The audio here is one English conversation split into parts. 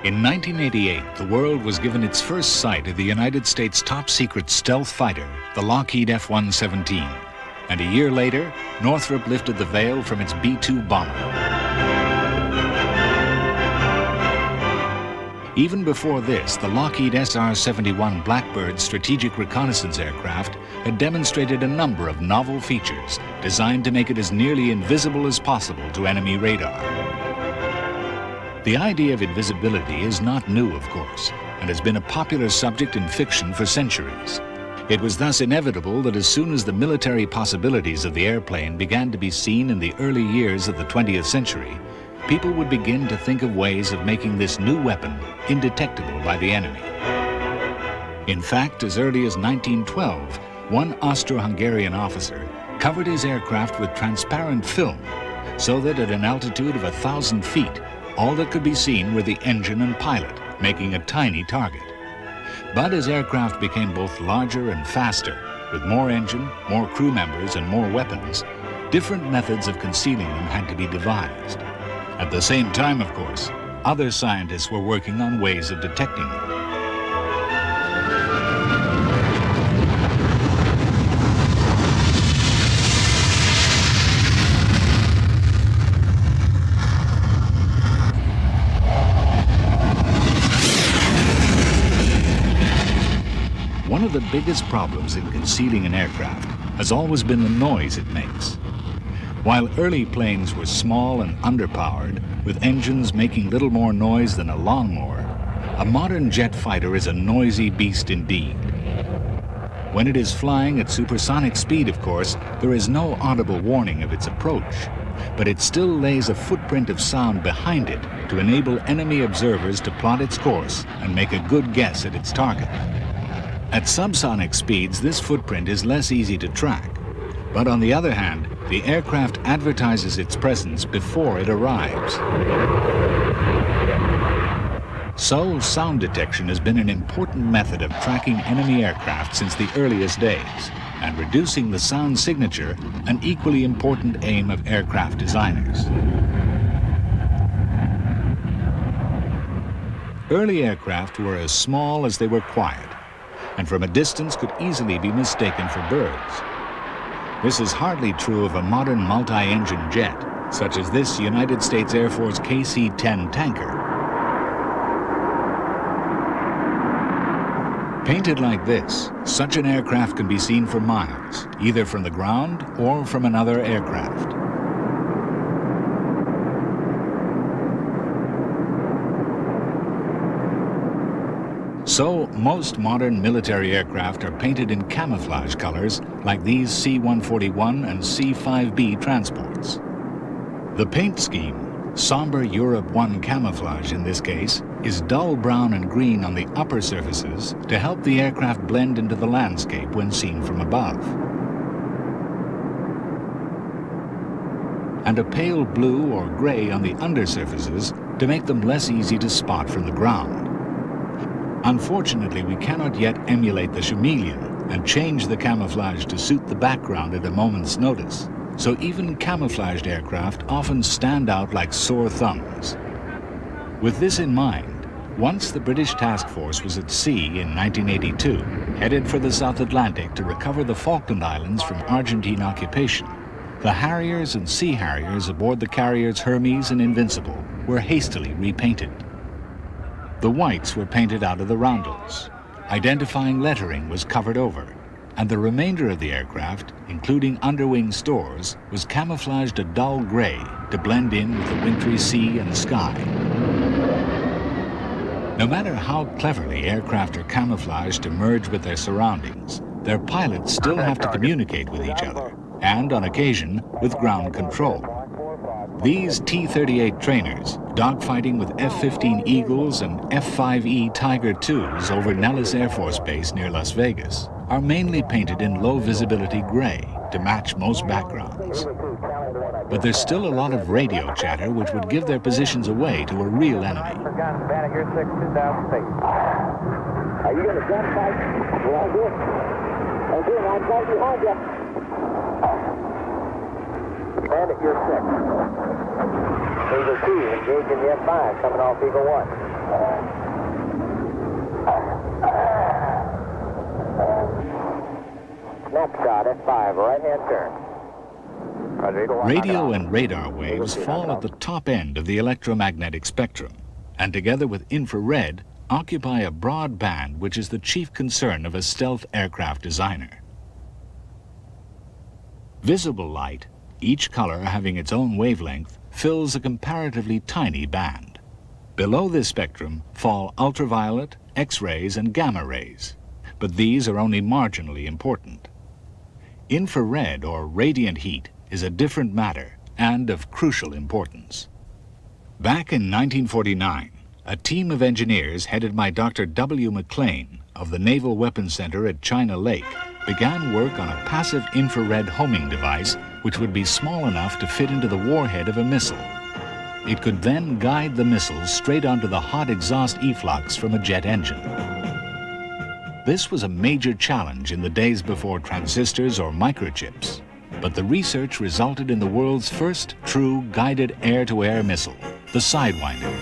In 1988, the world was given its first sight of the United States' top-secret stealth fighter, the Lockheed F-117. And a year later, Northrop lifted the veil from its B-2 bomber. Even before this, the Lockheed SR-71 Blackbird strategic reconnaissance aircraft had demonstrated a number of novel features designed to make it as nearly invisible as possible to enemy radar. The idea of invisibility is not new, of course, and has been a popular subject in fiction for centuries. It was thus inevitable that as soon as the military possibilities of the airplane began to be seen in the early years of the 20th century, people would begin to think of ways of making this new weapon indetectable by the enemy. In fact, as early as 1912, one Austro-Hungarian officer covered his aircraft with transparent film so that at an altitude of 1,000 feet, all that could be seen were the engine and pilot, making a tiny target. But as aircraft became both larger and faster, with more engine, more crew members, and more weapons, different methods of concealing them had to be devised. At the same time, of course, other scientists were working on ways of detecting them. One of the biggest problems in concealing an aircraft has always been the noise it makes. While early planes were small and underpowered, with engines making little more noise than a lawnmower, a modern jet fighter is a noisy beast indeed. When it is flying at supersonic speed, of course, there is no audible warning of its approach, but it still lays a footprint of sound behind it to enable enemy observers to plot its course and make a good guess at its target. At subsonic speeds, this footprint is less easy to track. But on the other hand, the aircraft advertises its presence before it arrives. So, sound detection has been an important method of tracking enemy aircraft since the earliest days, and reducing the sound signature, an equally important aim of aircraft designers. Early aircraft were as small as they were quiet, and from a distance could easily be mistaken for birds. This is hardly true of a modern multi-engine jet, such as this United States Air Force KC-10 tanker. Painted like this, such an aircraft can be seen for miles, either from the ground or from another aircraft. So, most modern military aircraft are painted in camouflage colors like these C-141 and C-5B transports. The paint scheme, somber Europe 1 camouflage in this case, is dull brown and green on the upper surfaces to help the aircraft blend into the landscape when seen from above. And a pale blue or gray on the undersurfaces to make them less easy to spot from the ground. Unfortunately, we cannot yet emulate the chameleon and change the camouflage to suit the background at a moment's notice. So even camouflaged aircraft often stand out like sore thumbs. With this in mind, once the British task force was at sea in 1982, headed for the South Atlantic to recover the Falkland Islands from Argentine occupation, the Harriers and Sea Harriers aboard the carriers Hermes and Invincible were hastily repainted. The whites were painted out of the roundels. Identifying lettering was covered over, and the remainder of the aircraft, including underwing stores, was camouflaged a dull gray to blend in with the wintry sea and sky. No matter how cleverly aircraft are camouflaged to merge with their surroundings, their pilots still have to communicate with each other, and on occasion with ground control. These T-38 trainers, dogfighting with F-15 Eagles and F-5E Tiger IIs over Nellis Air Force Base near Las Vegas, are mainly painted in low-visibility gray to match most backgrounds. But there's still a lot of radio chatter which would give their positions away to a real enemy. Are you going to gunfight? Well, I'll do it. I'm right behind you. Bandit, you're 6. Eagle 2, engaging the F5, coming off Eagle 1. Next shot, F5, right-hand turn. Radio and radar waves fall at the top end of the electromagnetic spectrum, and together with infrared, occupy a broad band which is the chief concern of a stealth aircraft designer. Visible light, each color having its own wavelength, fills a comparatively tiny band. Below this spectrum fall ultraviolet, X-rays, and gamma rays, but these are only marginally important. Infrared, or radiant heat, is a different matter and of crucial importance. Back in 1949, a team of engineers headed by Dr. W. McLean of the Naval Weapons Center at China Lake began work on a passive infrared homing device which would be small enough to fit into the warhead of a missile. It could then guide the missile straight onto the hot exhaust efflux from a jet engine. This was a major challenge in the days before transistors or microchips, but the research resulted in the world's first true guided air-to-air missile, the Sidewinder.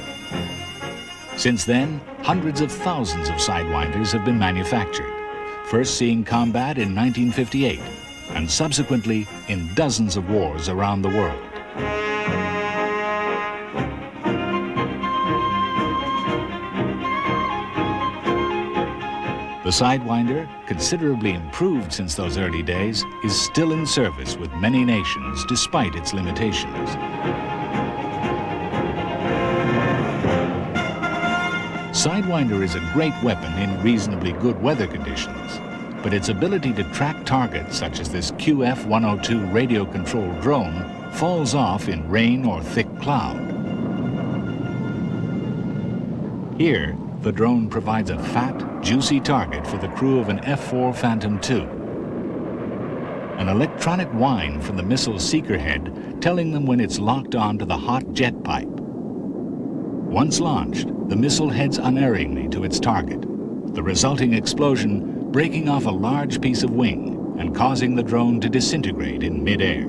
Since then, hundreds of thousands of Sidewinders have been manufactured, first seeing combat in 1958, and subsequently in dozens of wars around the world. The Sidewinder, considerably improved since those early days, is still in service with many nations despite its limitations. Sidewinder is a great weapon in reasonably good weather conditions, but its ability to track targets such as this F-117 radio-controlled drone falls off in rain or thick cloud. Here, the drone provides a fat, juicy target for the crew of an F-4 Phantom II. An electronic whine from the missile's seeker head telling them when it's locked on to the hot jet pipe. Once launched, the missile heads unerringly to its target, the resulting explosion breaking off a large piece of wing and causing the drone to disintegrate in mid-air.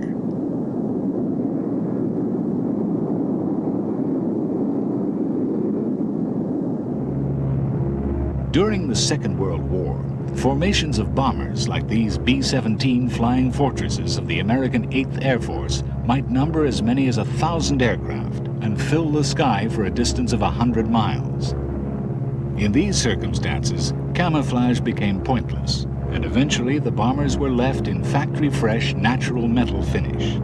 During the Second World War, formations of bombers like these B-17 flying fortresses of the American 8th Air Force might number as many as 1,000 aircraft and fill the sky for a distance of 100 miles. In these circumstances, camouflage became pointless, and eventually the bombers were left in factory-fresh natural metal finish.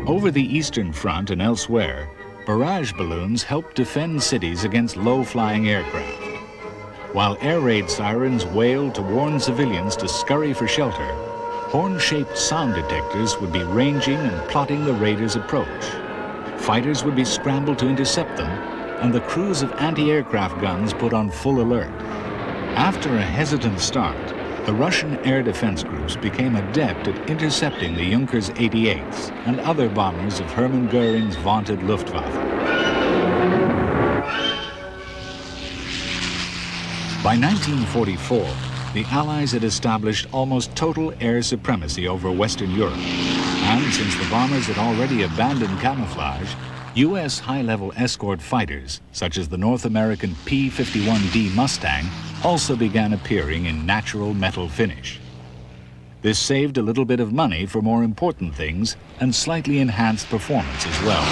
Over the Eastern Front and elsewhere, barrage balloons helped defend cities against low-flying aircraft. While air raid sirens wailed to warn civilians to scurry for shelter, horn-shaped sound detectors would be ranging and plotting the raiders' approach. Fighters would be scrambled to intercept them, and the crews of anti-aircraft guns put on full alert. After a hesitant start, the Russian air defense groups became adept at intercepting the Junkers 88s and other bombers of Hermann Goering's vaunted Luftwaffe. By 1944, the Allies had established almost total air supremacy over Western Europe, and since the bombers had already abandoned camouflage, U.S. high-level escort fighters, such as the North American P-51D Mustang, also began appearing in natural metal finish. This saved a little bit of money for more important things and slightly enhanced performance as well.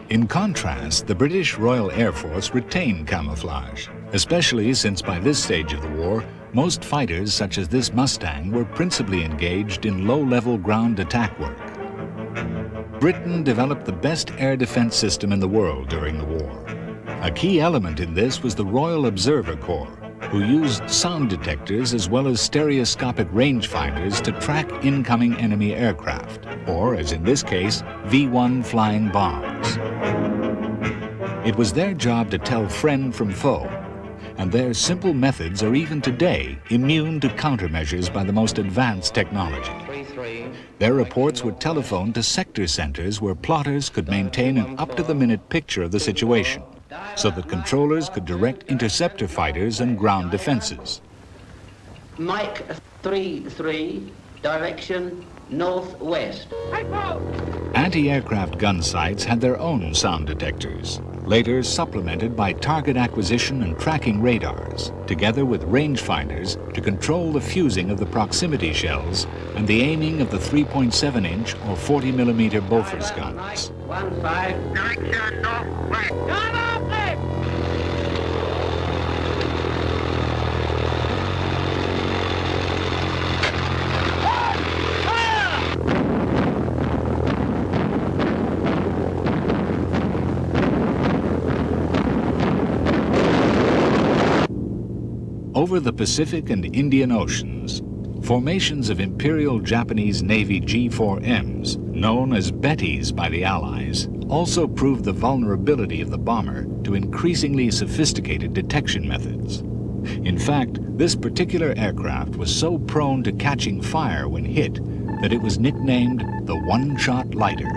In contrast, the British Royal Air Force retained camouflage, especially since by this stage of the war, most fighters such as this Mustang were principally engaged in low-level ground attack work. Britain developed the best air defense system in the world during the war. A key element in this was the Royal Observer Corps, who used sound detectors as well as stereoscopic rangefinders to track incoming enemy aircraft, or, as in this case, V-1 flying bombs. It was their job to tell friend from foe, and their simple methods are even today immune to countermeasures by the most advanced technology. Their reports were telephoned to sector centers where plotters could maintain an up-to-the-minute picture of the situation, so that controllers could direct interceptor fighters and ground defenses. Mike 3-3, direction northwest. Anti-aircraft gun sights had their own sound detectors, later supplemented by target acquisition and tracking radars, together with rangefinders to control the fusing of the proximity shells and the aiming of the 3.7-inch or 40mm Bofors guns. 1-5. Direction northwest. Come up, left. Over the Pacific and Indian Oceans, formations of Imperial Japanese Navy G4Ms, known as Bettys by the Allies, also proved the vulnerability of the bomber to increasingly sophisticated detection methods. In fact, this particular aircraft was so prone to catching fire when hit that it was nicknamed the one-shot lighter.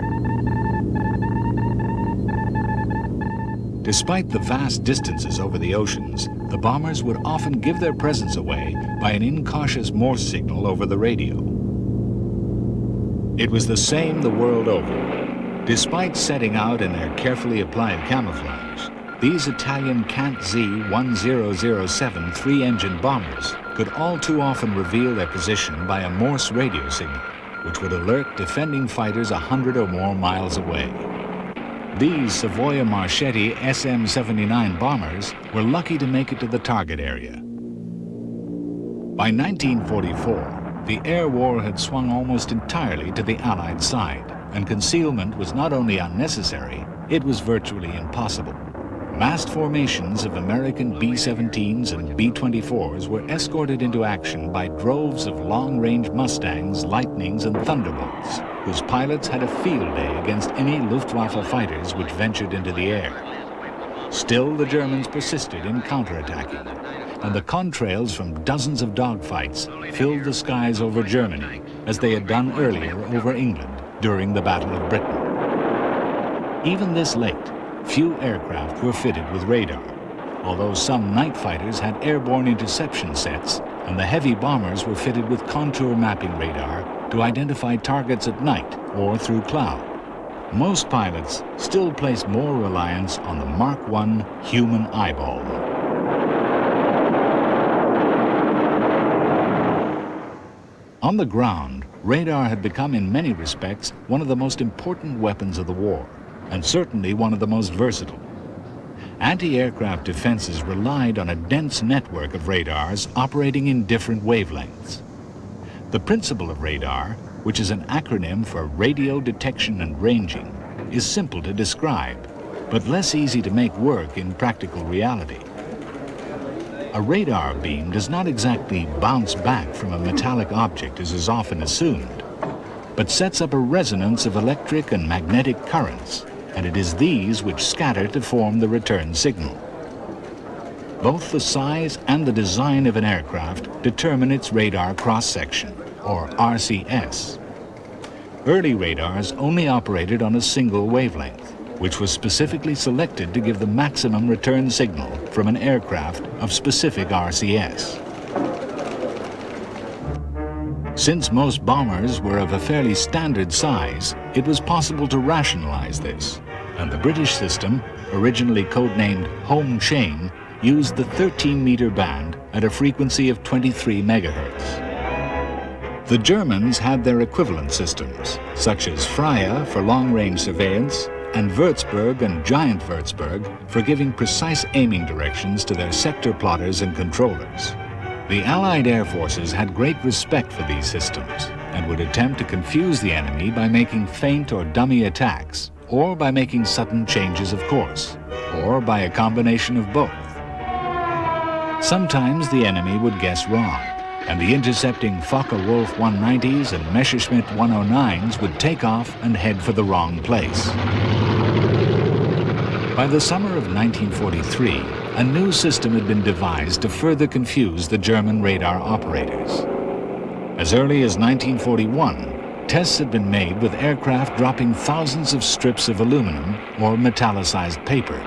Despite the vast distances over the oceans, the bombers would often give their presence away by an incautious Morse signal over the radio. It was the same the world over. Despite setting out in their carefully applied camouflage, these Italian Cant Z-1007 three-engine bombers could all too often reveal their position by a Morse radio signal, which would alert defending fighters 100 or more miles away. These Savoia Marchetti SM-79 bombers were lucky to make it to the target area. By 1944, the air war had swung almost entirely to the Allied side, and concealment was not only unnecessary, it was virtually impossible. Massed formations of American B-17s and B-24s were escorted into action by droves of long-range Mustangs, Lightnings, and Thunderbolts, whose pilots had a field day against any Luftwaffe fighters which ventured into the air. Still, the Germans persisted in counterattacking, and the contrails from dozens of dogfights filled the skies over Germany, as they had done earlier over England during the Battle of Britain. Even this late, few aircraft were fitted with radar, although some night fighters had airborne interception sets, and the heavy bombers were fitted with contour mapping radar to identify targets at night or through cloud. Most pilots still placed more reliance on the Mark I human eyeball. On the ground, radar had become in many respects one of the most important weapons of the war, and certainly one of the most versatile. Anti-aircraft defenses relied on a dense network of radars operating in different wavelengths. The principle of radar, which is an acronym for radio detection and ranging, is simple to describe, but less easy to make work in practical reality. A radar beam does not exactly bounce back from a metallic object as is often assumed, but sets up a resonance of electric and magnetic currents, and it is these which scatter to form the return signal. Both the size and the design of an aircraft determine its radar cross-section, or RCS. Early radars only operated on a single wavelength, which was specifically selected to give the maximum return signal from an aircraft of specific RCS. Since most bombers were of a fairly standard size, it was possible to rationalize this, and the British system, originally codenamed Home Chain, used the 13-meter band at a frequency of 23 megahertz. The Germans had their equivalent systems, such as Freya for long-range surveillance, and Würzburg and Giant Würzburg for giving precise aiming directions to their sector plotters and controllers. The Allied air forces had great respect for these systems and would attempt to confuse the enemy by making feint or dummy attacks, or by making sudden changes of course, or by a combination of both. Sometimes the enemy would guess wrong, and the intercepting Focke-Wulf 190s and Messerschmitt 109s would take off and head for the wrong place. By the summer of 1943, a new system had been devised to further confuse the German radar operators. As early as 1941, tests had been made with aircraft dropping thousands of strips of aluminum or metallicized paper.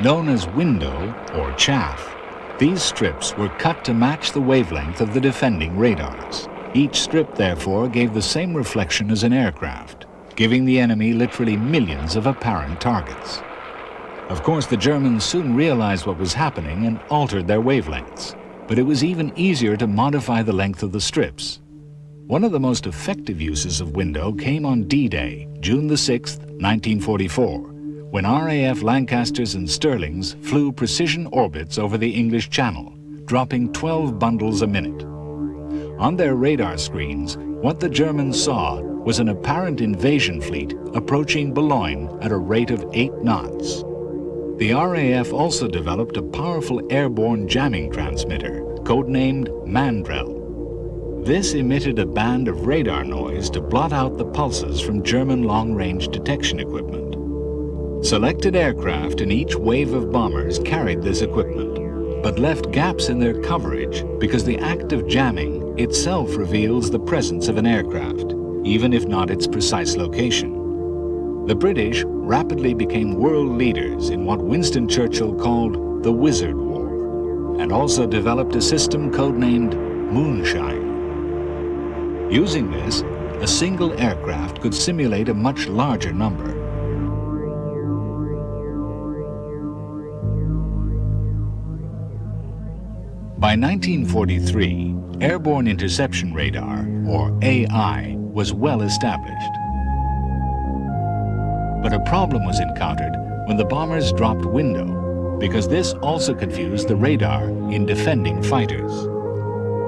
Known as window or chaff, These strips were cut to match the wavelength of the defending radars. Each strip, therefore, gave the same reflection as an aircraft, giving the enemy literally millions of apparent targets. Of course, the Germans soon realized what was happening and altered their wavelengths, but it was even easier to modify the length of the strips. One of the most effective uses of window came on D-Day, June the 6th, 1944, when RAF Lancasters and Stirlings flew precision orbits over the English Channel, dropping 12 bundles a minute. On their radar screens, what the Germans saw was an apparent invasion fleet approaching Boulogne at a rate of 8 knots. The RAF also developed a powerful airborne jamming transmitter, codenamed Mandrel. This emitted a band of radar noise to blot out the pulses from German long-range detection equipment. Selected aircraft in each wave of bombers carried this equipment, but left gaps in their coverage because the act of jamming itself reveals the presence of an aircraft, even if not its precise location. The British rapidly became world leaders in what Winston Churchill called the Wizard War, and also developed a system codenamed Moonshine. Using this, a single aircraft could simulate a much larger number. By 1943, airborne interception radar, or AI, was well established. But a problem was encountered when the bombers dropped window, because this also confused the radar in defending fighters.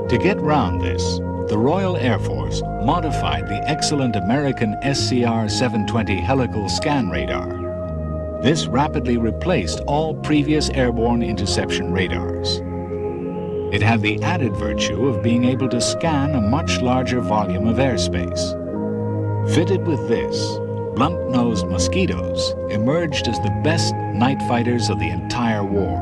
To get round this, the Royal Air Force modified the excellent American SCR-720 helical scan radar. This rapidly replaced all previous airborne interception radars. It had the added virtue of being able to scan a much larger volume of airspace. Fitted with this, blunt-nosed mosquitoes emerged as the best night fighters of the entire war.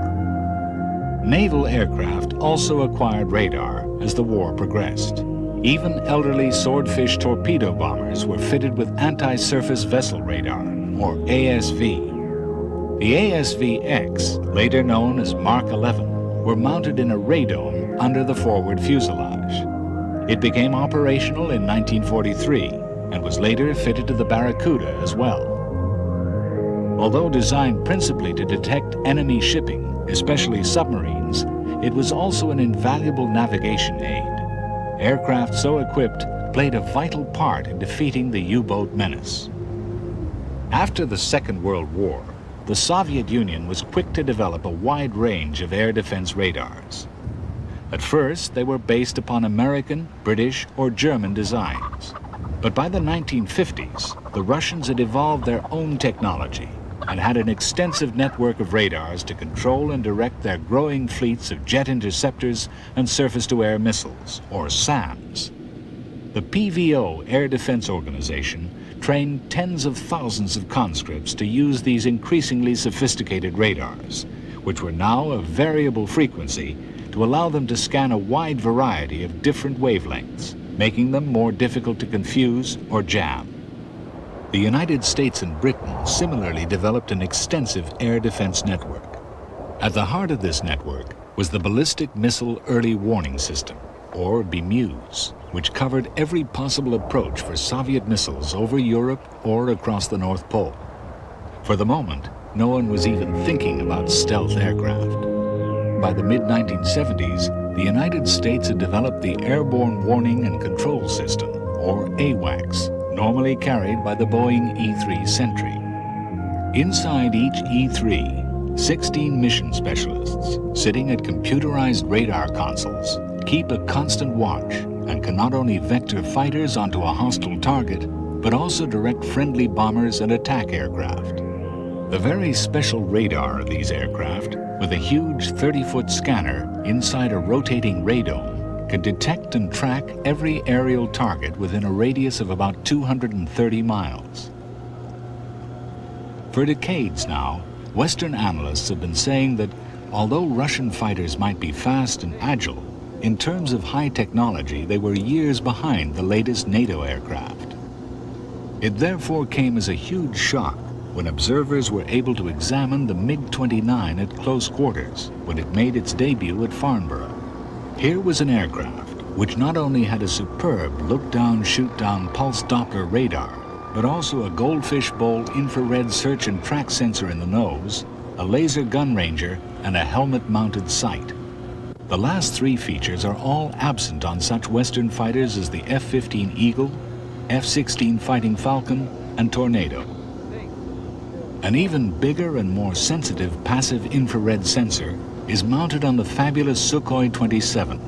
Naval aircraft also acquired radar as the war progressed. Even elderly Swordfish torpedo bombers were fitted with anti-surface vessel radar, or ASV. The ASV-X, later known as Mark 11, were mounted in a radome under the forward fuselage. It became operational in 1943 and was later fitted to the Barracuda as well. Although designed principally to detect enemy shipping, especially submarines, it was also an invaluable navigation aid. Aircraft so equipped played a vital part in defeating the U-boat menace. After the Second World War, the Soviet Union was quick to develop a wide range of air defense radars. At first, they were based upon American, British, or German designs. But by the 1950s, the Russians had evolved their own technology and had an extensive network of radars to control and direct their growing fleets of jet interceptors and surface-to-air missiles, or SAMs. The PVO Air Defense Organization trained tens of thousands of conscripts to use these increasingly sophisticated radars, which were now of variable frequency to allow them to scan a wide variety of different wavelengths, making them more difficult to confuse or jam. The United States and Britain similarly developed an extensive air defense network. At the heart of this network was the Ballistic Missile Early Warning System, or BMEWS, which covered every possible approach for Soviet missiles over Europe or across the North Pole. For the moment, no one was even thinking about stealth aircraft. By the mid-1970s, the United States had developed the Airborne Warning and Control System, or AWACS, normally carried by the Boeing E-3 Sentry. Inside each E-3, 16 mission specialists, sitting at computerized radar consoles, keep a constant watch and can not only vector fighters onto a hostile target, but also direct friendly bombers and attack aircraft. The very special radar of these aircraft, with a huge 30-foot scanner inside a rotating radome, could detect and track every aerial target within a radius of about 230 miles. For decades now, Western analysts have been saying that although Russian fighters might be fast and agile, in terms of high technology, they were years behind the latest NATO aircraft. It therefore came as a huge shock when observers were able to examine the MiG-29 at close quarters when it made its debut at Farnborough. Here was an aircraft which not only had a superb look-down, shoot-down pulse Doppler radar, but also a goldfish bowl infrared search and track sensor in the nose, a laser gun ranger, and a helmet-mounted sight. The last three features are all absent on such Western fighters as the F-15 Eagle, F-16 Fighting Falcon, and Tornado. An even bigger and more sensitive passive infrared sensor is mounted on the fabulous Sukhoi 27.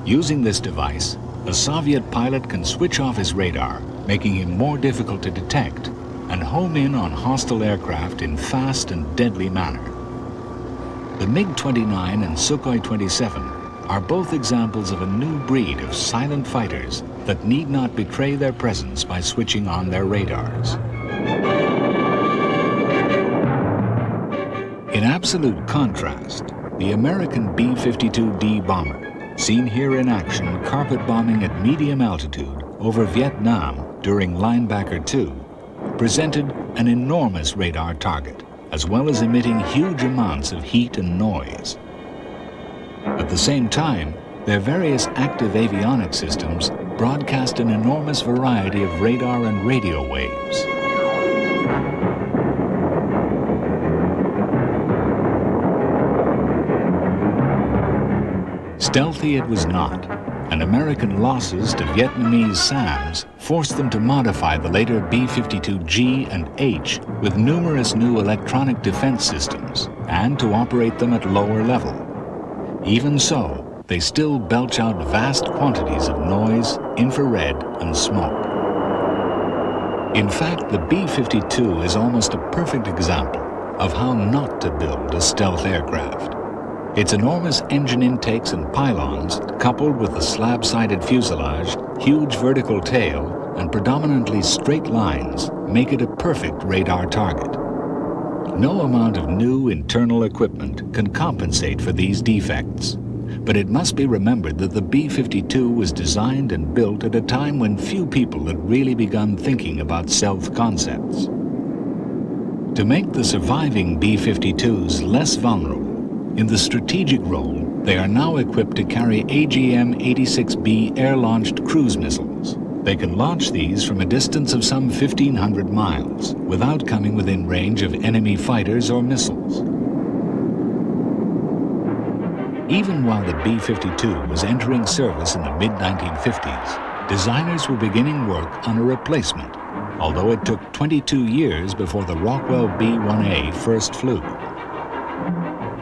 Using this device, a Soviet pilot can switch off his radar, making him more difficult to detect, and home in on hostile aircraft in fast and deadly manner. The MiG-29 and Sukhoi 27 are both examples of a new breed of silent fighters that need not betray their presence by switching on their radars. In absolute contrast, the American B-52D bomber, seen here in action carpet bombing at medium altitude over Vietnam during Linebacker 2, presented an enormous radar target, as well as emitting huge amounts of heat and noise. At the same time, their various active avionics systems broadcast an enormous variety of radar and radio waves. Stealthy it was not, and American losses to Vietnamese SAMs forced them to modify the later B-52G and H with numerous new electronic defense systems and to operate them at lower level. Even so, they still belch out vast quantities of noise, infrared, and smoke. In fact, the B-52 is almost a perfect example of how not to build a stealth aircraft. Its enormous engine intakes and pylons, coupled with the slab-sided fuselage, huge vertical tail, and predominantly straight lines, make it a perfect radar target. No amount of new internal equipment can compensate for these defects, but it must be remembered that the B-52 was designed and built at a time when few people had really begun thinking about stealth concepts. To make the surviving B-52s less vulnerable, in the strategic role, they are now equipped to carry AGM-86B air-launched cruise missiles. They can launch these from a distance of some 1,500 miles without coming within range of enemy fighters or missiles. Even while the B-52 was entering service in the mid-1950s, designers were beginning work on a replacement, although it took 22 years before the Rockwell B-1A first flew.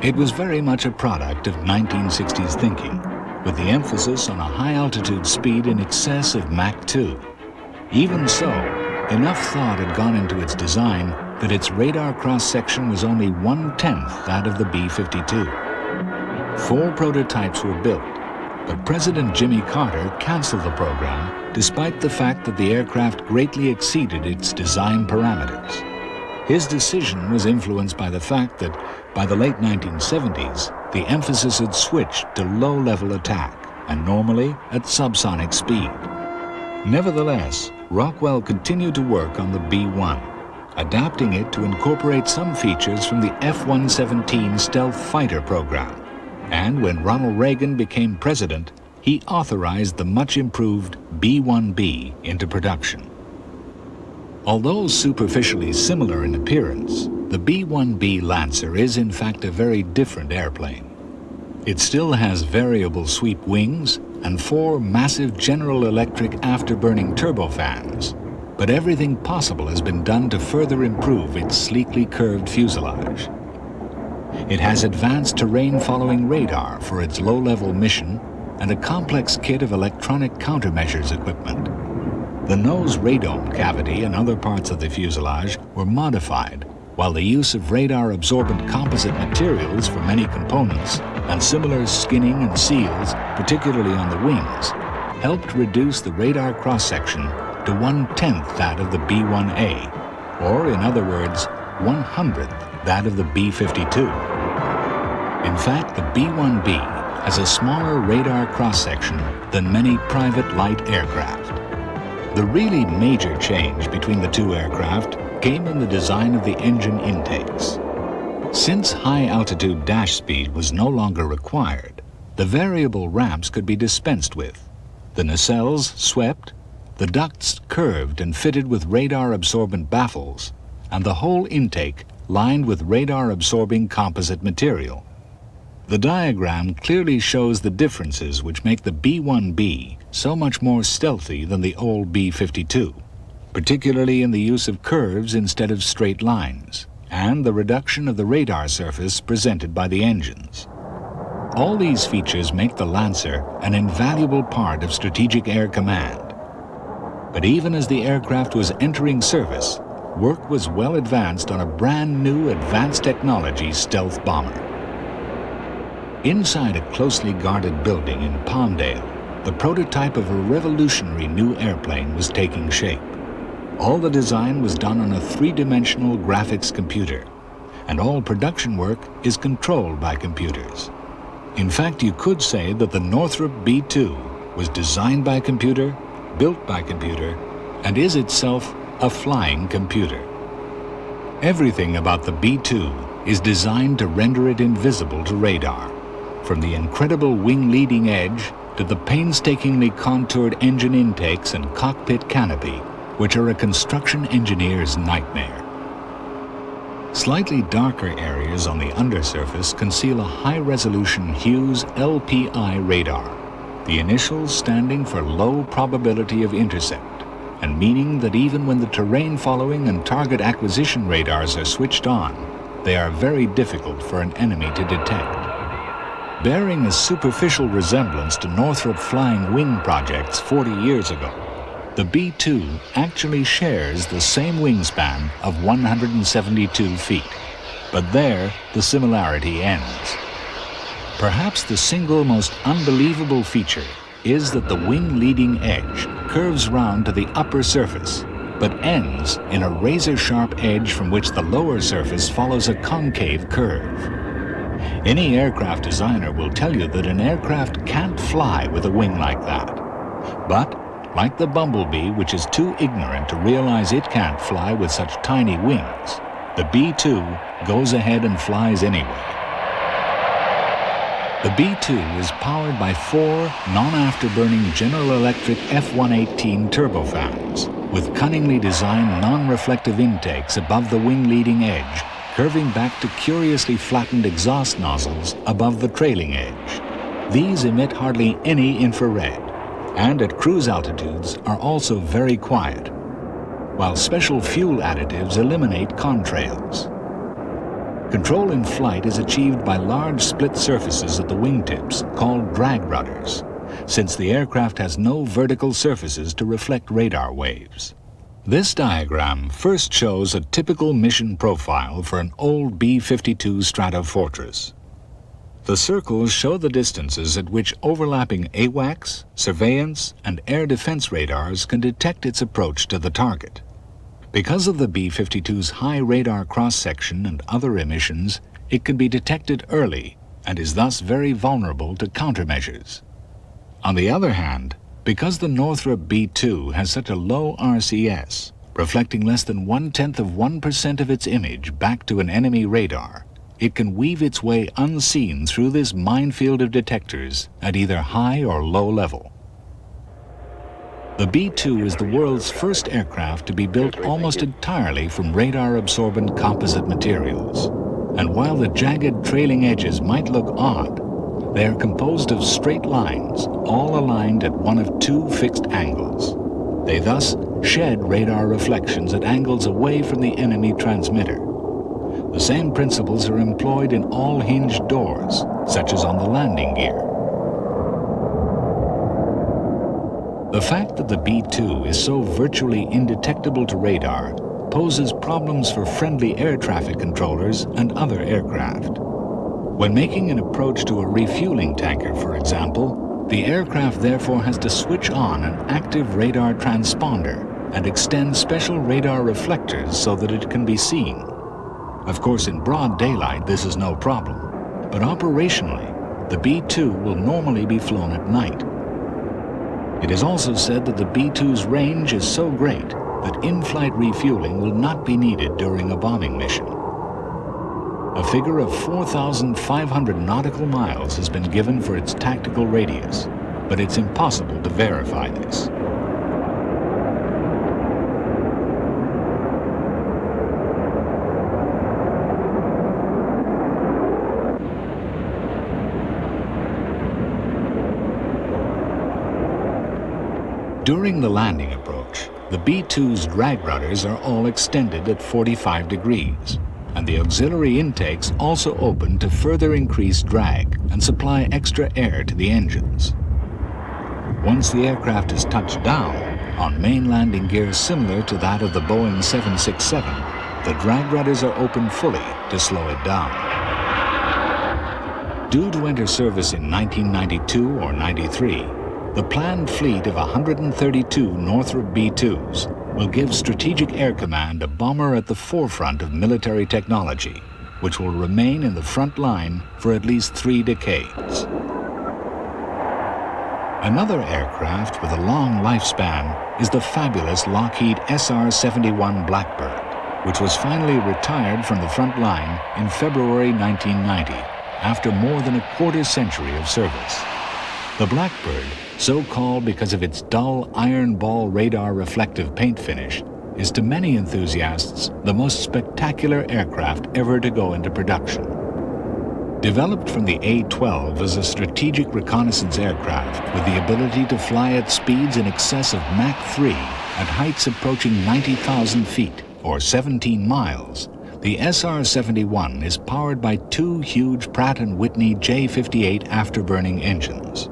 It was very much a product of 1960s thinking, with the emphasis on a high-altitude speed in excess of Mach 2. Even so, enough thought had gone into its design that its radar cross-section was only 1/10 that of the B-52. 4 prototypes were built, but President Jimmy Carter canceled the program despite the fact that the aircraft greatly exceeded its design parameters. His decision was influenced by the fact that by the late 1970s, the emphasis had switched to low-level attack, and normally at subsonic speed. Nevertheless, Rockwell continued to work on the B-1, adapting it to incorporate some features from the F-117 stealth fighter program. And when Ronald Reagan became president, he authorized the much-improved B-1B into production. Although superficially similar in appearance, the B-1B Lancer is in fact a very different airplane. It still has variable sweep wings and 4 massive General Electric afterburning turbofans, but everything possible has been done to further improve its sleekly curved fuselage. It has advanced terrain-following radar for its low-level mission and a complex kit of electronic countermeasures equipment. The nose radome cavity and other parts of the fuselage were modified, while the use of radar-absorbent composite materials for many components and similar skinning and seals, particularly on the wings, helped reduce the radar cross-section to 1/10 that of the B-1A, or in other words, 1/100th that of the B-52. In fact, the B-1B has a smaller radar cross-section than many private light aircraft. The really major change between the two aircraft came in the design of the engine intakes. Since high-altitude dash speed was no longer required, the variable ramps could be dispensed with, the nacelles swept, the ducts curved and fitted with radar-absorbent baffles, and the whole intake lined with radar-absorbing composite material. The diagram clearly shows the differences which make the B-1B so much more stealthy than the old B-52, particularly in the use of curves instead of straight lines, and the reduction of the radar surface presented by the engines. All these features make the Lancer an invaluable part of Strategic Air Command. But even as the aircraft was entering service, work was well advanced on a brand new advanced technology stealth bomber. Inside a closely guarded building in Palmdale, the prototype of a revolutionary new airplane was taking shape. All the design was done on a three-dimensional graphics computer, and all production work is controlled by computers. In fact, you could say that the Northrop B-2 was designed by computer, built by computer, and is itself a flying computer. Everything about the B-2 is designed to render it invisible to radar, from the incredible wing leading edge to the painstakingly contoured engine intakes and cockpit canopy, which are a construction engineer's nightmare. Slightly darker areas on the undersurface conceal a high-resolution Hughes LPI radar, the initials standing for low probability of intercept, and meaning that even when the terrain following and target acquisition radars are switched on, they are very difficult for an enemy to detect. Bearing a superficial resemblance to Northrop flying wing projects 40 years ago, the B-2 actually shares the same wingspan of 172 feet, but there the similarity ends. Perhaps the single most unbelievable feature is that the wing leading edge curves round to the upper surface, but ends in a razor-sharp edge from which the lower surface follows a concave curve. Any aircraft designer will tell you that an aircraft can't fly with a wing like that. But, like the bumblebee, which is too ignorant to realize it can't fly with such tiny wings, the B-2 goes ahead and flies anyway. The B-2 is powered by 4 non-afterburning General Electric F-118 turbofans, with cunningly designed non-reflective intakes above the wing leading edge, curving back to curiously flattened exhaust nozzles above the trailing edge. These emit hardly any infrared, and at cruise altitudes are also very quiet, while special fuel additives eliminate contrails. Control in flight is achieved by large split surfaces at the wingtips called drag rudders, since the aircraft has no vertical surfaces to reflect radar waves. This diagram first shows a typical mission profile for an old B-52 Stratofortress. The circles show the distances at which overlapping AWACS, surveillance, and air defense radars can detect its approach to the target. Because of the B-52's high radar cross-section and other emissions, it can be detected early and is thus very vulnerable to countermeasures. On the other hand, because the Northrop B-2 has such a low RCS, reflecting less than 0.1% of its image back to an enemy radar, it can weave its way unseen through this minefield of detectors at either high or low level. The B-2 is the world's first aircraft to be built almost entirely from radar-absorbent composite materials. And while the jagged trailing edges might look odd, they are composed of straight lines, all aligned at one of 2 fixed angles. They thus shed radar reflections at angles away from the enemy transmitter. The same principles are employed in all hinged doors, such as on the landing gear. The fact that the B-2 is so virtually indetectable to radar poses problems for friendly air traffic controllers and other aircraft. When making an approach to a refueling tanker, for example, the aircraft therefore has to switch on an active radar transponder and extend special radar reflectors so that it can be seen. Of course, in broad daylight, this is no problem, but operationally, the B-2 will normally be flown at night. It is also said that the B-2's range is so great that in-flight refueling will not be needed during a bombing mission. A figure of 4,500 nautical miles has been given for its tactical radius, but it's impossible to verify this. During the landing approach, the B-2's drag rudders are all extended at 45 degrees, and the auxiliary intakes also open to further increase drag and supply extra air to the engines. Once the aircraft is touched down, on main landing gear similar to that of the Boeing 767, the drag rudders are opened fully to slow it down. Due to enter service in 1992 or 93, the planned fleet of 132 Northrop B-2s will give Strategic Air Command a bomber at the forefront of military technology, which will remain in the front line for at least 3 decades. Another aircraft with a long lifespan is the fabulous Lockheed SR-71 Blackbird, which was finally retired from the front line in February 1990 after more than a quarter century of service. The Blackbird, so called because of its dull iron ball radar reflective paint finish, is to many enthusiasts the most spectacular aircraft ever to go into production. Developed from the A-12 as a strategic reconnaissance aircraft with the ability to fly at speeds in excess of Mach 3 at heights approaching 90,000 feet or 17 miles, the SR-71 is powered by 2 huge Pratt & Whitney J58 afterburning engines.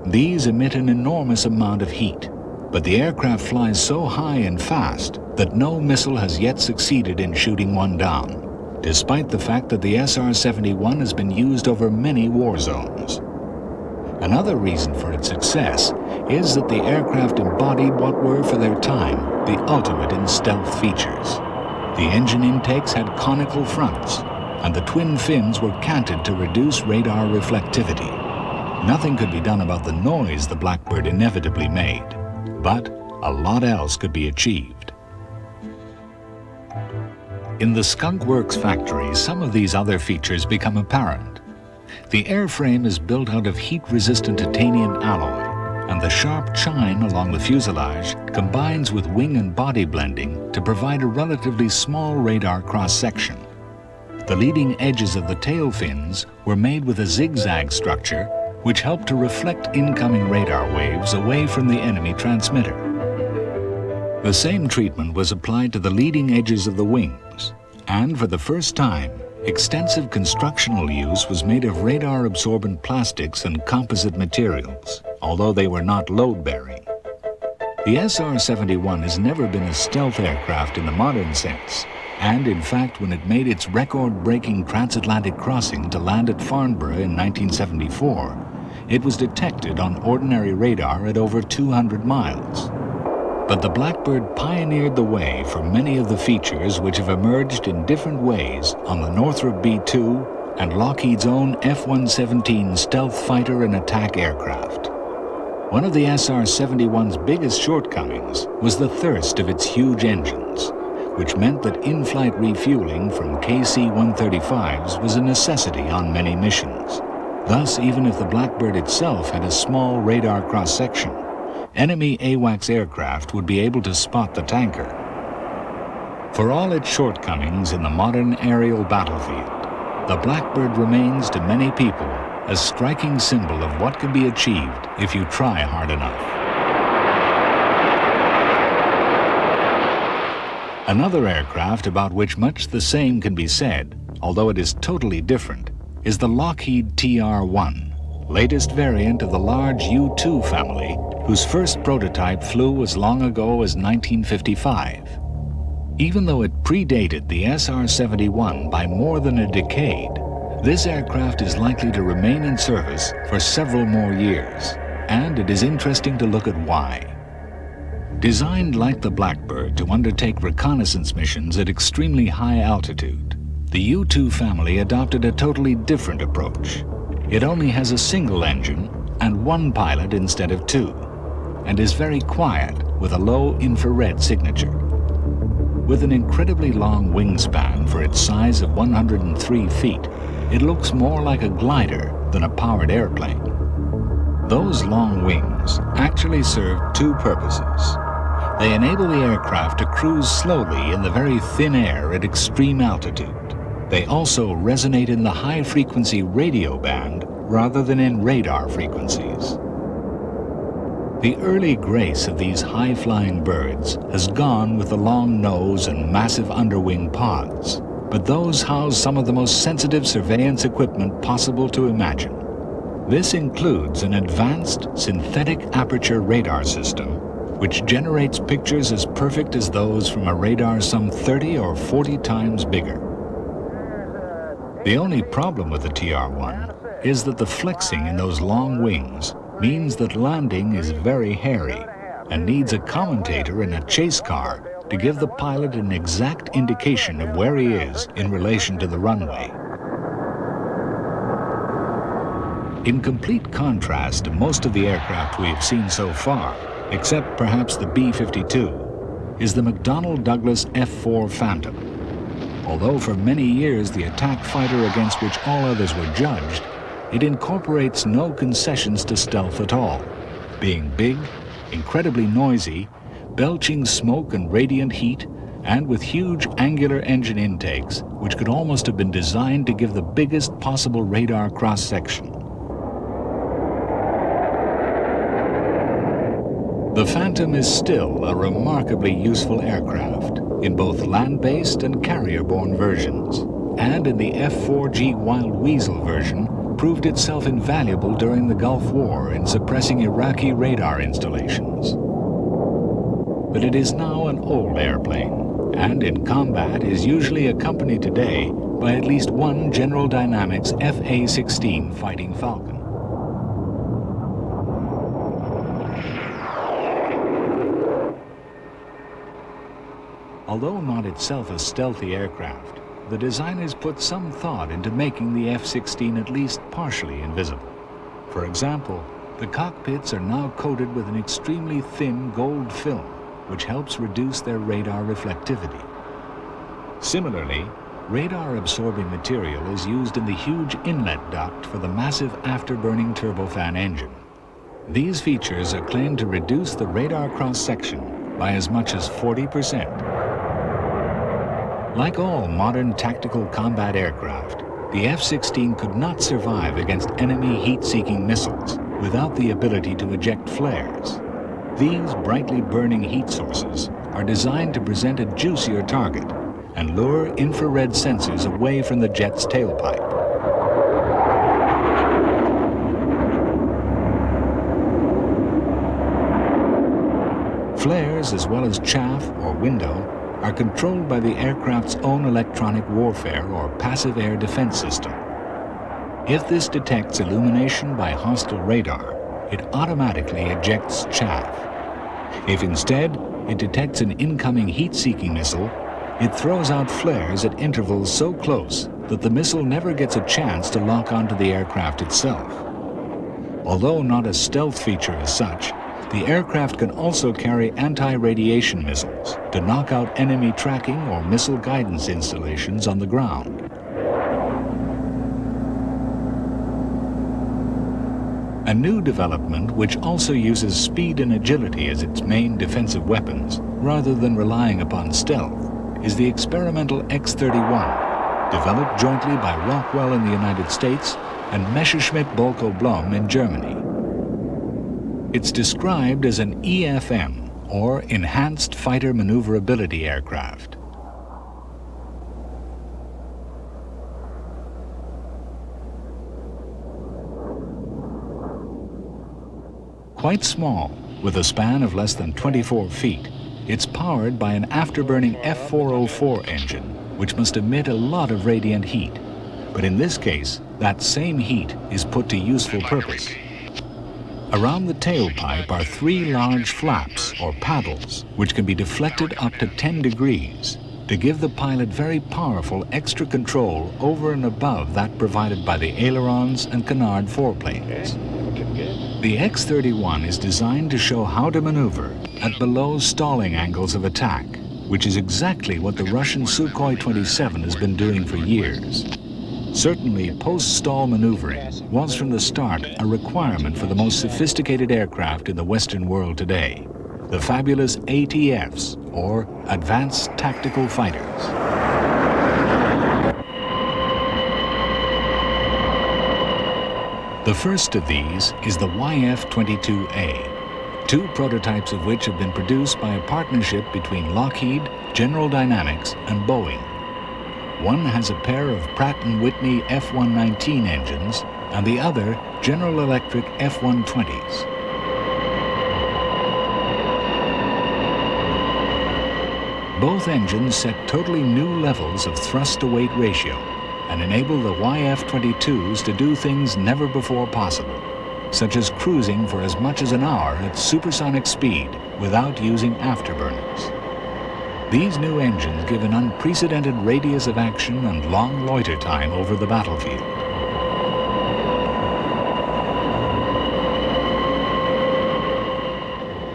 These emit an enormous amount of heat, but the aircraft flies so high and fast that no missile has yet succeeded in shooting one down, despite the fact that the SR-71 has been used over many war zones. Another reason for its success is that the aircraft embodied what were, for their time, the ultimate in stealth features. The engine intakes had conical fronts, and the twin fins were canted to reduce radar reflectivity. Nothing could be done about the noise the Blackbird inevitably made, but a lot else could be achieved. In the Skunk Works factory, some of these other features become apparent. The airframe is built out of heat-resistant titanium alloy, and the sharp chine along the fuselage combines with wing and body blending to provide a relatively small radar cross-section. The leading edges of the tail fins were made with a zigzag structure which helped to reflect incoming radar waves away from the enemy transmitter. The same treatment was applied to the leading edges of the wings, and for the first time, extensive constructional use was made of radar-absorbent plastics and composite materials, although they were not load-bearing. The SR-71 has never been a stealth aircraft in the modern sense, and in fact, when it made its record-breaking transatlantic crossing to land at Farnborough in 1974, it was detected on ordinary radar at over 200 miles. But the Blackbird pioneered the way for many of the features which have emerged in different ways on the Northrop B-2 and Lockheed's own F-117 stealth fighter and attack aircraft. One of the SR-71's biggest shortcomings was the thirst of its huge engines, which meant that in-flight refueling from KC-135s was a necessity on many missions. Thus, even if the Blackbird itself had a small radar cross-section, enemy AWACS aircraft would be able to spot the tanker. For all its shortcomings in the modern aerial battlefield, the Blackbird remains to many people a striking symbol of what can be achieved if you try hard enough. Another aircraft about which much the same can be said, although it is totally different, is the Lockheed TR-1, latest variant of the large U-2 family, whose first prototype flew as long ago as 1955. Even though it predated the SR-71 by more than a decade, this aircraft is likely to remain in service for several more years, and it is interesting to look at why. Designed like the Blackbird to undertake reconnaissance missions at extremely high altitude, the U-2 family adopted a totally different approach. It only has a single engine and one pilot instead of two, and is very quiet with a low infrared signature. With an incredibly long wingspan for its size of 103 feet, it looks more like a glider than a powered airplane. Those long wings actually serve two purposes. They enable the aircraft to cruise slowly in the very thin air at extreme altitude. They also resonate in the high-frequency radio band rather than in radar frequencies. The early grace of these high-flying birds has gone with the long nose and massive underwing pods, but those house some of the most sensitive surveillance equipment possible to imagine. This includes an advanced synthetic aperture radar system, which generates pictures as perfect as those from a radar some 30 or 40 times bigger. The only problem with the TR-1 is that the flexing in those long wings means that landing is very hairy and needs a commentator in a chase car to give the pilot an exact indication of where he is in relation to the runway. In complete contrast to most of the aircraft we have seen so far, except perhaps the B-52, is the McDonnell Douglas F-4 Phantom. Although for many years the attack fighter against which all others were judged, it incorporates no concessions to stealth at all, being big, incredibly noisy, belching smoke and radiant heat, and with huge angular engine intakes, which could almost have been designed to give the biggest possible radar cross-section. The Phantom is still a remarkably useful aircraft in both land-based and carrier-borne versions, and in the F-4G Wild Weasel version proved itself invaluable during the Gulf War in suppressing Iraqi radar installations. But it is now an old airplane, and in combat is usually accompanied today by at least one General Dynamics F-A-16 Fighting Falcon. Although not itself a stealthy aircraft, the designers put some thought into making the F-16 at least partially invisible. For example, the cockpits are now coated with an extremely thin gold film, which helps reduce their radar reflectivity. Similarly, radar-absorbing material is used in the huge inlet duct for the massive afterburning turbofan engine. These features are claimed to reduce the radar cross-section by as much as 40%. Like all modern tactical combat aircraft, the F-16 could not survive against enemy heat-seeking missiles without the ability to eject flares. These brightly burning heat sources are designed to present a juicier target and lure infrared sensors away from the jet's tailpipe. Flares, as well as chaff or window, are controlled by the aircraft's own electronic warfare or passive air defense system. If this detects illumination by hostile radar, it automatically ejects chaff. If instead it detects an incoming heat-seeking missile, it throws out flares at intervals so close that the missile never gets a chance to lock onto the aircraft itself. Although not a stealth feature as such, the aircraft can also carry anti-radiation missiles to knock out enemy tracking or missile guidance installations on the ground. A new development which also uses speed and agility as its main defensive weapons, rather than relying upon stealth, is the experimental X-31, developed jointly by Rockwell in the United States and Messerschmitt-Bölkow-Blum in Germany. It's described as an EFM, or Enhanced Fighter Maneuverability Aircraft. Quite small, with a span of less than 24 feet, it's powered by an afterburning F-404 engine, which must emit a lot of radiant heat. But in this case, that same heat is put to useful purpose. Around the tailpipe are 3 large flaps, or paddles, which can be deflected up to 10 degrees to give the pilot very powerful extra control over and above that provided by the ailerons and canard foreplanes. Okay, good. The X-31 is designed to show how to maneuver at below stalling angles of attack, which is exactly what the Russian Sukhoi 27 has been doing for years. Certainly, post-stall maneuvering was from the start a requirement for the most sophisticated aircraft in the Western world today, the fabulous ATFs, or Advanced Tactical Fighters. The first of these is the YF-22A, two prototypes of which have been produced by a partnership between Lockheed, General Dynamics, and Boeing. One has a pair of Pratt & Whitney F-119 engines, and the other General Electric F-120s. Both engines set totally new levels of thrust-to-weight ratio and enable the YF-22s to do things never before possible, such as cruising for as much as an hour at supersonic speed without using afterburners. These new engines give an unprecedented radius of action and long loiter time over the battlefield.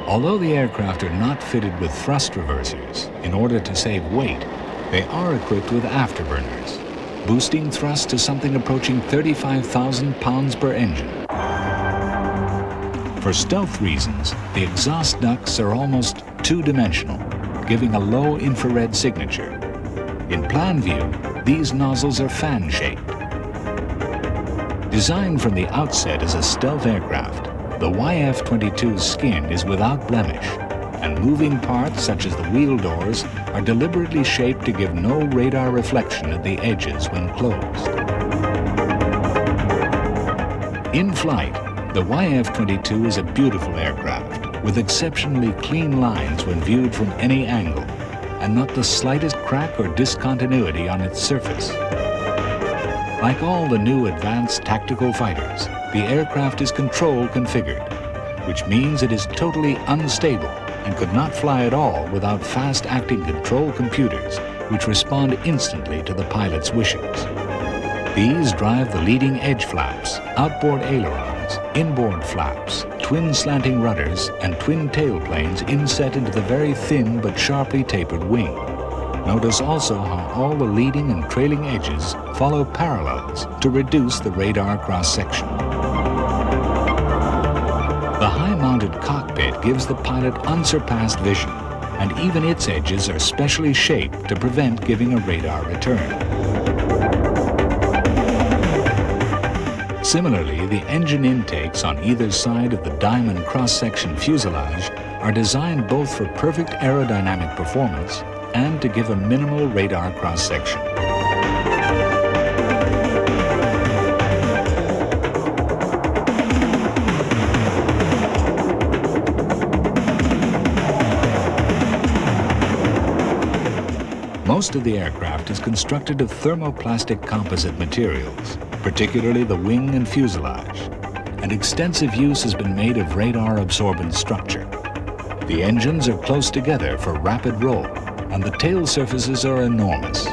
Although the aircraft are not fitted with thrust reversers in order to save weight, they are equipped with afterburners, boosting thrust to something approaching 35,000 pounds per engine. For stealth reasons, the exhaust ducts are almost two-dimensional, giving a low infrared signature. In plan view, these nozzles are fan-shaped. Designed from the outset as a stealth aircraft, the YF-22's skin is without blemish, and moving parts such as the wheel doors are deliberately shaped to give no radar reflection at the edges when closed. In flight, the YF-22 is a beautiful aircraft with exceptionally clean lines when viewed from any angle, and not the slightest crack or discontinuity on its surface. Like all the new advanced tactical fighters, the aircraft is control configured, which means it is totally unstable and could not fly at all without fast-acting control computers which respond instantly to the pilot's wishes. These drive the leading edge flaps, outboard ailerons, inboard flaps, twin slanting rudders, and twin tailplanes inset into the very thin but sharply tapered wing. Notice also how all the leading and trailing edges follow parallels to reduce the radar cross-section. The high-mounted cockpit gives the pilot unsurpassed vision, and even its edges are specially shaped to prevent giving a radar return. Similarly, the engine intakes on either side of the diamond cross-section fuselage are designed both for perfect aerodynamic performance and to give a minimal radar cross-section. Most of the aircraft is constructed of thermoplastic composite materials, particularly the wing and fuselage, and extensive use has been made of radar-absorbent structure. The engines are close together for rapid roll, and the tail surfaces are enormous.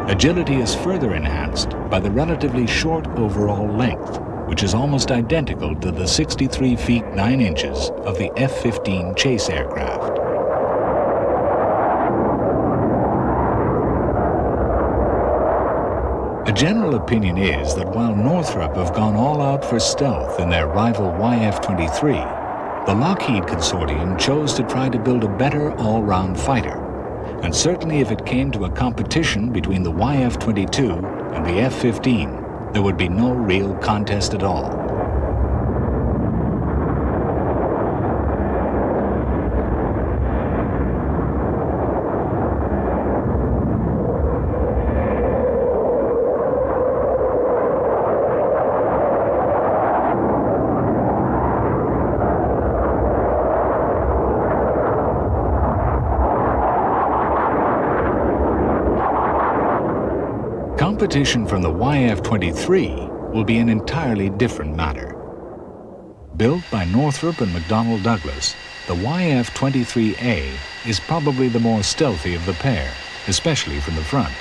Agility is further enhanced by the relatively short overall length, which is almost identical to the 63 feet 9 inches of the F-15 chase aircraft. A general opinion is that while Northrop have gone all out for stealth in their rival YF-23, the Lockheed consortium chose to try to build a better all-round fighter. And certainly if it came to a competition between the YF-22 and the F-15, there would be no real contest at all. Competition from the YF-23 will be an entirely different matter. Built by Northrop and McDonnell Douglas, the YF-23A is probably the more stealthy of the pair, especially from the front.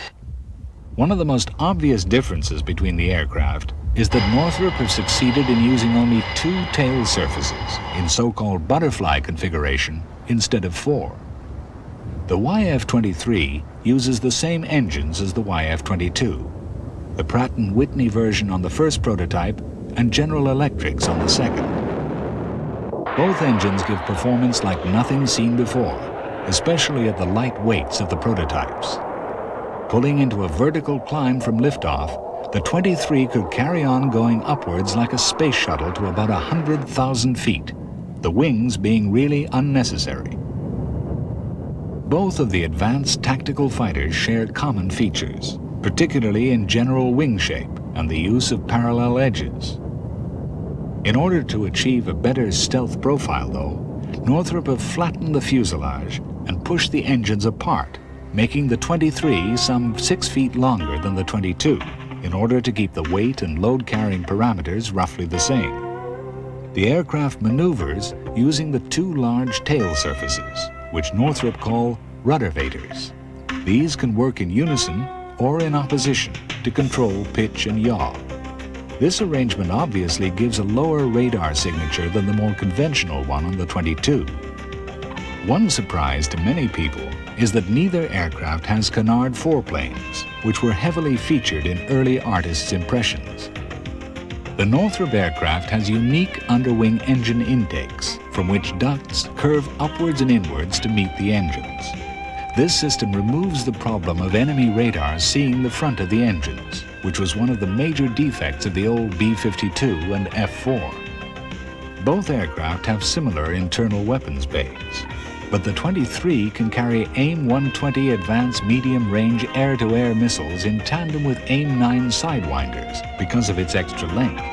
One of the most obvious differences between the aircraft is that Northrop have succeeded in using only 2 tail surfaces in so-called butterfly configuration instead of 4. The YF-23 uses the same engines as the YF-22, the Pratt & Whitney version on the first prototype and General Electric's on the second. Both engines give performance like nothing seen before, especially at the light weights of the prototypes. Pulling into a vertical climb from liftoff, the 23 could carry on going upwards like a space shuttle to about 100,000 feet, the wings being really unnecessary. Both of the advanced tactical fighters shared common features, particularly in general wing shape and the use of parallel edges. In order to achieve a better stealth profile, though, Northrop have flattened the fuselage and pushed the engines apart, making the 23 some 6 feet longer than the 22, in order to keep the weight and load-carrying parameters roughly the same. The aircraft maneuvers using the 2 large tail surfaces, which Northrop call ruddervators. These can work in unison or in opposition to control pitch and yaw. This arrangement obviously gives a lower radar signature than the more conventional one on the 22. One surprise to many people is that neither aircraft has canard foreplanes, which were heavily featured in early artists' impressions. The Northrop aircraft has unique underwing engine intakes, from which ducts curve upwards and inwards to meet the engines. This system removes the problem of enemy radars seeing the front of the engines, which was one of the major defects of the old B-52 and F-4. Both aircraft have similar internal weapons bays, but the 23 can carry AIM-120 advanced medium-range air-to-air missiles in tandem with AIM-9 sidewinders because of its extra length.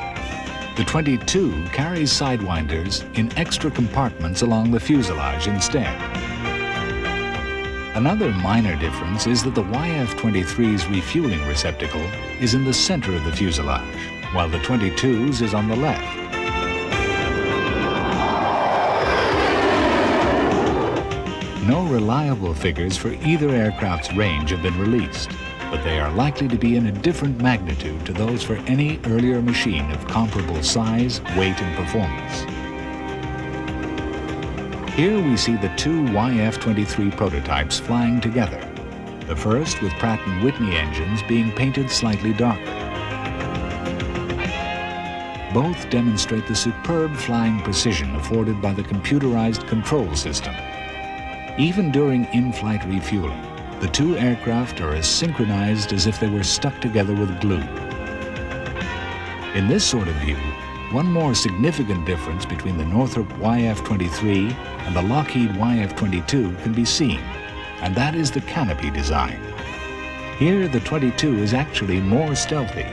The 22 carries sidewinders in extra compartments along the fuselage instead. Another minor difference is that the YF-23's refueling receptacle is in the center of the fuselage, while the 22's is on the left. No reliable figures for either aircraft's range have been released, but they are likely to be in a different magnitude to those for any earlier machine of comparable size, weight, and performance. Here we see the 2 YF-23 prototypes flying together, the first with Pratt & Whitney engines being painted slightly darker. Both demonstrate the superb flying precision afforded by the computerized control system. Even during in-flight refueling, the 2 aircraft are as synchronized as if they were stuck together with glue. In this sort of view, one more significant difference between the Northrop YF-23 and the Lockheed YF-22 can be seen, and that is the canopy design. Here, the 22 is actually more stealthy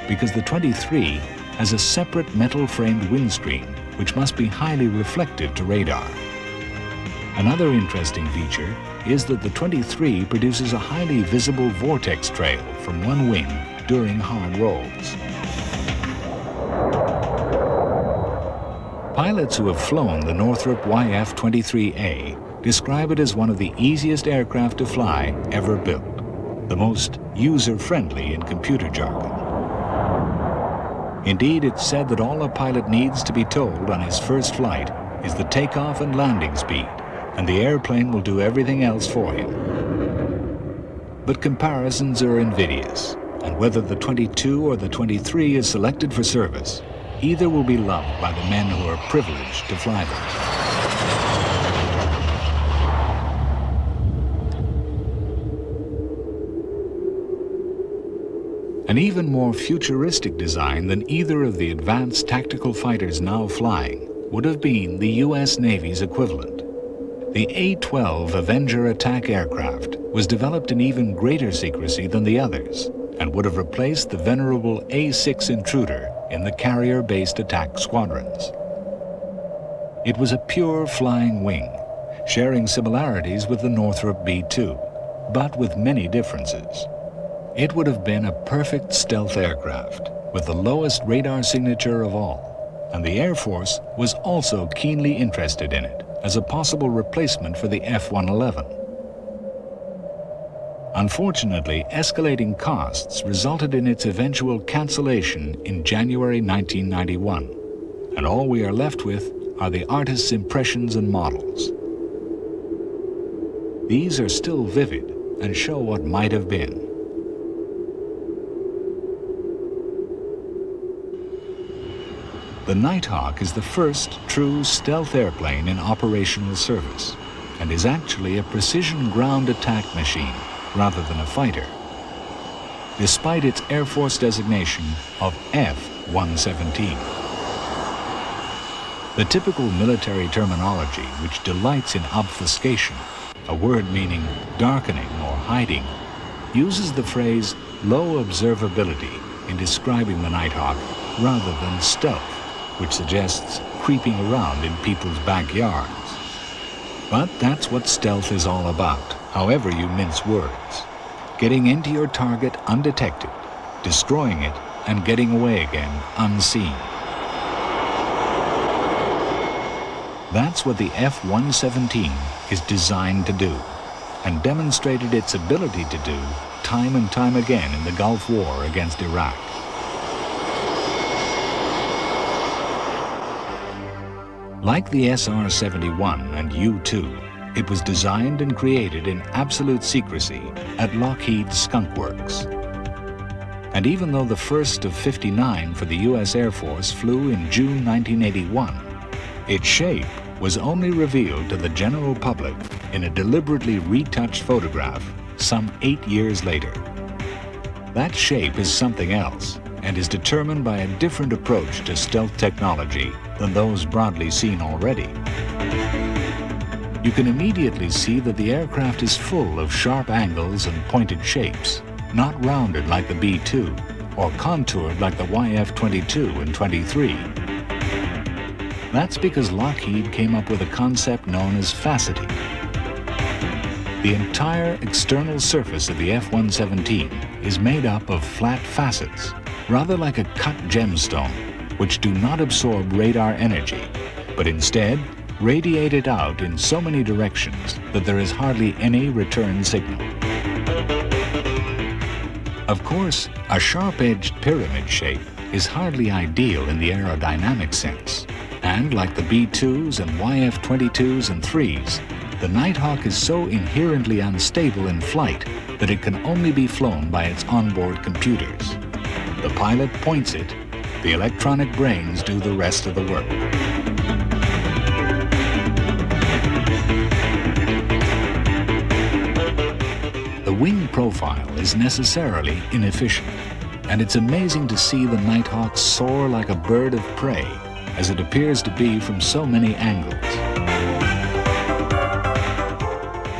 because the 23 has a separate metal-framed windscreen which must be highly reflective to radar. Another interesting feature is that the 23 produces a highly visible vortex trail from one wing during hard rolls. Pilots who have flown the Northrop YF-23A describe it as one of the easiest aircraft to fly ever built, the most user-friendly in computer jargon. Indeed, it's said that all a pilot needs to be told on his first flight is the takeoff and landing speed, and the airplane will do everything else for him. But comparisons are invidious, and whether the 22 or the 23 is selected for service, either will be loved by the men who are privileged to fly them. An even more futuristic design than either of the advanced tactical fighters now flying would have been the U.S. Navy's equivalent. The A-12 Avenger attack aircraft was developed in even greater secrecy than the others and would have replaced the venerable A-6 Intruder in the carrier-based attack squadrons. It was a pure flying wing, sharing similarities with the Northrop B-2, but with many differences. It would have been a perfect stealth aircraft with the lowest radar signature of all, and the Air Force was also keenly interested in it as a possible replacement for the F-111. Unfortunately, escalating costs resulted in its eventual cancellation in January 1991, and all we are left with are the artist's impressions and models. These are still vivid and show what might have been. The Nighthawk is the first true stealth airplane in operational service and is actually a precision ground attack machine rather than a fighter, despite its Air Force designation of F-117. The typical military terminology which delights in obfuscation, a word meaning darkening or hiding, uses the phrase low observability in describing the Nighthawk rather than stealth, which suggests creeping around in people's backyards. But that's what stealth is all about, however you mince words. Getting into your target undetected, destroying it, and getting away again unseen. That's what the F-117 is designed to do, and demonstrated its ability to do time and time again in the Gulf War against Iraq. Like the SR-71 and U-2, it was designed and created in absolute secrecy at Lockheed's Skunk Works. And even though the first of 59 for the U.S. Air Force flew in June 1981, its shape was only revealed to the general public in a deliberately retouched photograph some 8 years later. That shape is something else and is determined by a different approach to stealth technology than those broadly seen already. You can immediately see that the aircraft is full of sharp angles and pointed shapes, not rounded like the B-2 or contoured like the YF-22 and 23. That's because Lockheed came up with a concept known as faceting. The entire external surface of the F-117 is made up of flat facets, rather like a cut gemstone, which do not absorb radar energy, but instead radiate it out in so many directions that there is hardly any return signal. Of course, a sharp-edged pyramid shape is hardly ideal in the aerodynamic sense, and like the B-2s and YF-22s and 3s, the Nighthawk is so inherently unstable in flight that it can only be flown by its onboard computers. The pilot points it, the electronic brains do the rest of the work. The wing profile is necessarily inefficient, and it's amazing to see the Nighthawk soar like a bird of prey, as it appears to be from so many angles.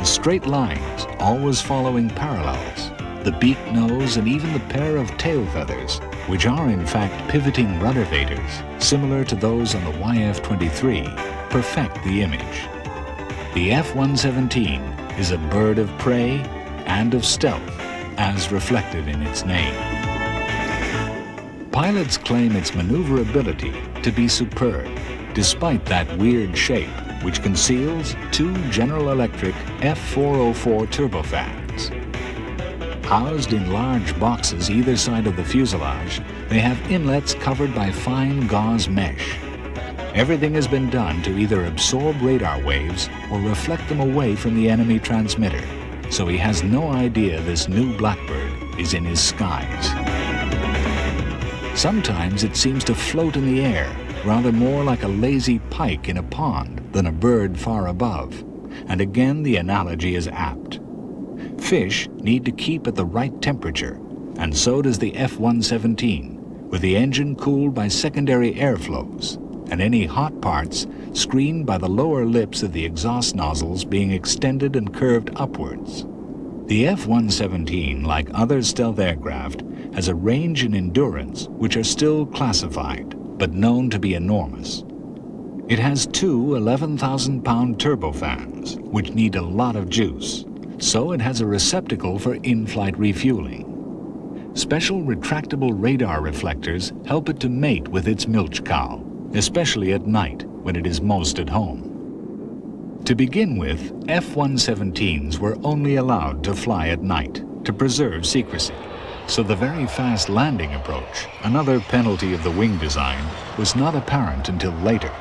The straight lines, always following parallels, the beak nose, and even the pair of tail feathers, which are in fact pivoting ruddervators, similar to those on the YF-23, perfect the image. The F-117 is a bird of prey and of stealth, as reflected in its name. Pilots claim its maneuverability to be superb, despite that weird shape which conceals two General Electric F-404 turbofans. Housed in large boxes either side of the fuselage, they have inlets covered by fine gauze mesh. Everything has been done to either absorb radar waves or reflect them away from the enemy transmitter, so he has no idea this new Blackbird is in his skies. Sometimes it seems to float in the air, rather more like a lazy pike in a pond than a bird far above, and again the analogy is apt. Fish need to keep at the right temperature, and so does the F-117, with the engine cooled by secondary airflows, and any hot parts screened by the lower lips of the exhaust nozzles being extended and curved upwards. The F-117, like other stealth aircraft, has a range and endurance which are still classified, but known to be enormous. It has two 11,000-pound turbofans, which need a lot of juice, so it has a receptacle for in-flight refueling. Special retractable radar reflectors help it to mate with its milch cow, especially at night when it is most at home. To begin with, F-117s were only allowed to fly at night to preserve secrecy, so the very fast landing approach, another penalty of the wing design, was not apparent until later.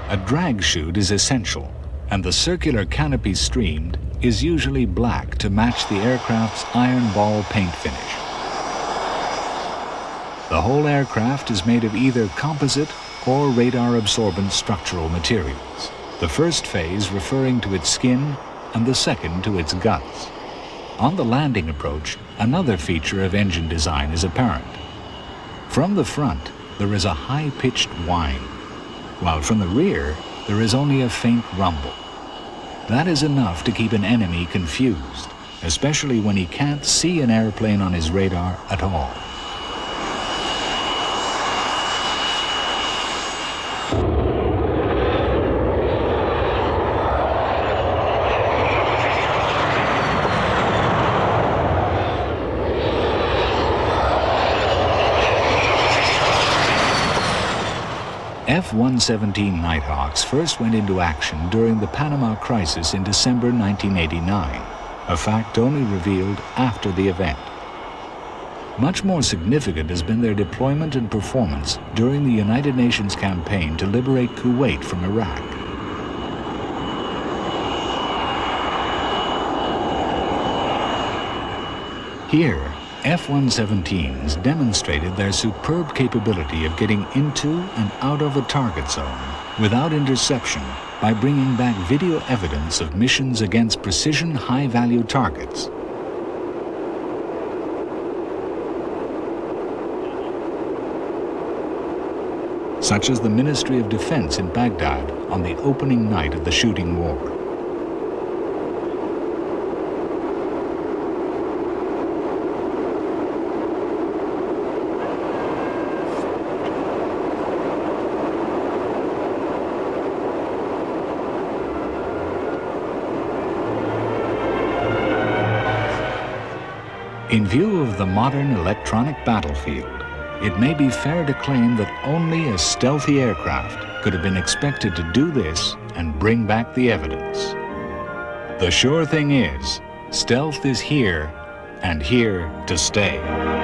A drag chute is essential, and the circular canopy streamed is usually black to match the aircraft's iron ball paint finish. The whole aircraft is made of either composite or radar-absorbent structural materials, the first phase referring to its skin and the second to its guts. On the landing approach, another feature of engine design is apparent. From the front, there is a high-pitched whine, while from the rear, there is only a faint rumble. That is enough to keep an enemy confused, especially when he can't see an airplane on his radar at all. F-117 Nighthawks first went into action during the Panama Crisis in December 1989, a fact only revealed after the event. Much more significant has been their deployment and performance during the United Nations campaign to liberate Kuwait from Iraq. Here, F-117s demonstrated their superb capability of getting into and out of a target zone without interception by bringing back video evidence of missions against precision high-value targets. Such as the Ministry of Defense in Baghdad on the opening night of the shooting war. In view of the modern electronic battlefield, it may be fair to claim that only a stealthy aircraft could have been expected to do this and bring back the evidence. The sure thing is, stealth is here and here to stay.